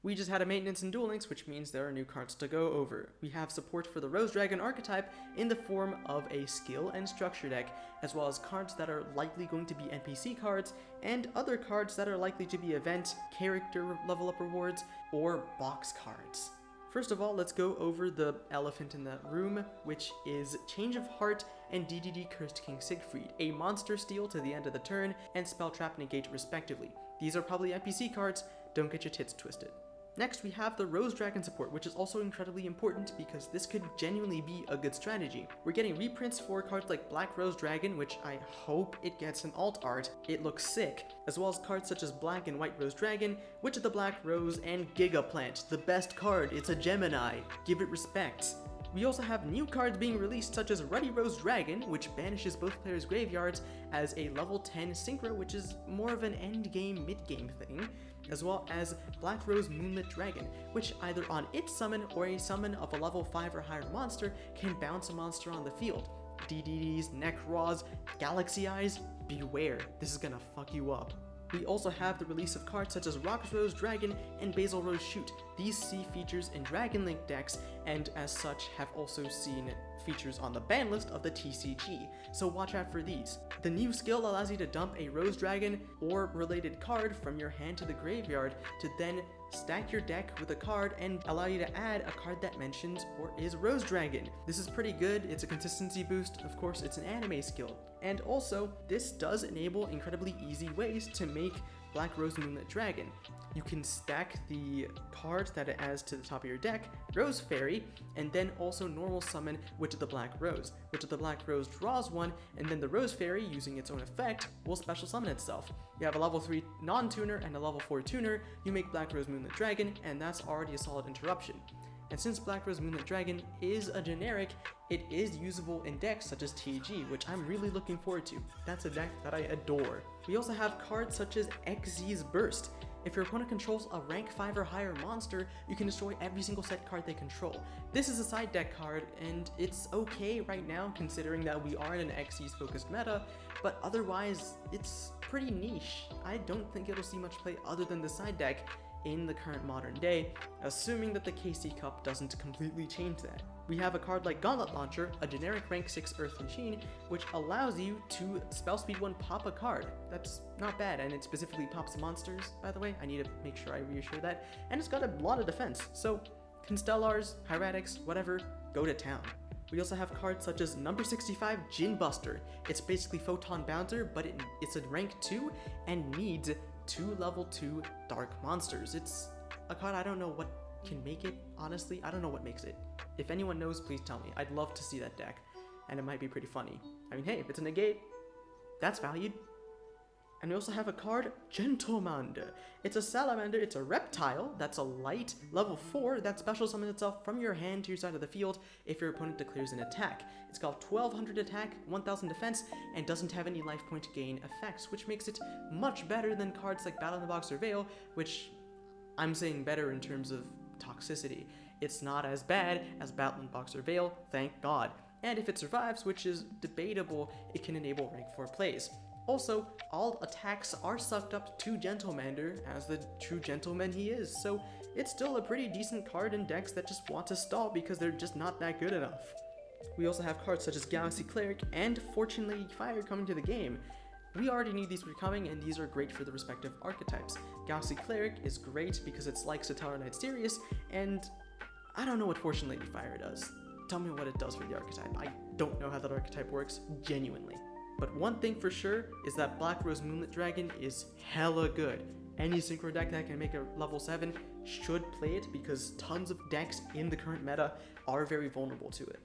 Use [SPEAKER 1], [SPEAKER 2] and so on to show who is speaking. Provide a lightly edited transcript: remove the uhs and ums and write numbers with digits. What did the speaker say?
[SPEAKER 1] We just had a maintenance in Duel Links, which means there are new cards to go over. We have support for the Rose Dragon archetype in the form of a skill and structure deck, as well as cards that are likely going to be NPC cards, and other cards that are likely to be event, character level up rewards, or box cards. First of all, let's go over the elephant in the room, which is Change of Heart and DDD Cursed King Siegfried, a monster steal to the end of the turn, and Spell Trap Negate respectively. These are probably NPC cards, don't get your tits twisted. Next, we have the Rose Dragon support, which is also incredibly important because this could genuinely be a good strategy. We're getting reprints for cards like Black Rose Dragon, which I hope it gets an alt art, it looks sick, as well as cards such as Black and White Rose Dragon, Witch of the Black Rose, and Gigaplant, the best card, it's a Gemini, give it respect. We also have new cards being released such as Ruddy Rose Dragon, which banishes both players' graveyards as a level 10 synchro, which is more of an endgame, mid-game thing, as well as Black Rose Moonlit Dragon, which either on its summon or a summon of a level 5 or higher monster can bounce a monster on the field. DDDs, Necros, Galaxy Eyes, beware, this is gonna fuck you up. We also have the release of cards such as Rock Rose Dragon and Basil Rose Shoot. These see features in Dragon Link decks, and as such have also seen features on the ban list of the TCG, so watch out for these. The new skill allows you to dump a Rose Dragon or related card from your hand to the graveyard to then stack your deck with a card and allow you to add a card that mentions or is Rose Dragon. This is pretty good, it's a consistency boost, of course it's an anime skill. And also, this does enable incredibly easy ways to make Black Rose Moonlit Dragon. You can stack the card that it adds to the top of your deck, Rose Fairy, and then also normal summon Witch of the Black Rose. Witch of the Black Rose draws one, and then the Rose Fairy, using its own effect, will special summon itself. You have a level 3 non-tuner and a level 4 tuner, you make Black Rose Moonlit Dragon, and that's already a solid interruption. And since Black Rose Moonlit Dragon is a generic, it is usable in decks such as TG, which I'm really looking forward to. That's a deck that I adore. We also have cards such as Xyz's Burst. If your opponent controls a rank 5 or higher monster, you can destroy every single set card they control. This is a side deck card, and it's okay right now considering that we are in an Xyz focused meta, but otherwise, it's pretty niche. I don't think it'll see much play other than the side deck in the current modern day, assuming that the KC Cup doesn't completely change that. We have a card like Gauntlet Launcher, a generic rank 6 Earth Machine, which allows you to spell speed 1 pop a card. That's not bad, and it specifically pops monsters, by the way. I need to make sure I reassure that. And it's got a lot of defense, so Constellars, Hieratics, whatever, go to town. We also have cards such as number 65 Gin Buster. It's basically Photon Bouncer, but it's a rank 2 and needs 2 level 2 dark monsters. It's a card I don't know what can make it, honestly. I don't know what makes it. If anyone knows, please tell me. I'd love to see that deck, and it might be pretty funny. I mean, hey, if it's a negate, that's valued. And we also have a card, Gentlemander. It's a salamander, it's a reptile, that's a light, level 4, that special summons itself from your hand to your side of the field if your opponent declares an attack. It's got 1200 attack, 1000 defense, and doesn't have any life point gain effects, which makes it much better than cards like Battle in the Box or Veil, which I'm saying better in terms of toxicity. It's not as bad as Battle in the Box or Veil, thank God. And if it survives, which is debatable, it can enable rank 4 plays. Also, all attacks are sucked up to Gentlemander as the true gentleman he is, so it's still a pretty decent card in decks that just want to stall because they're just not that good enough. We also have cards such as Galaxy Cleric and Fortune Lady Fire coming to the game. We already knew these were coming, and these are great for the respective archetypes. Galaxy Cleric is great because it's like Satellite Knight Sirius, and I don't know what Fortune Lady Fire does. Tell me what it does for the archetype. I don't know how that archetype works, genuinely. But one thing for sure is that Black Rose Moonlit Dragon is hella good. Any synchro deck that can make a level 7 should play it because tons of decks in the current meta are very vulnerable to it.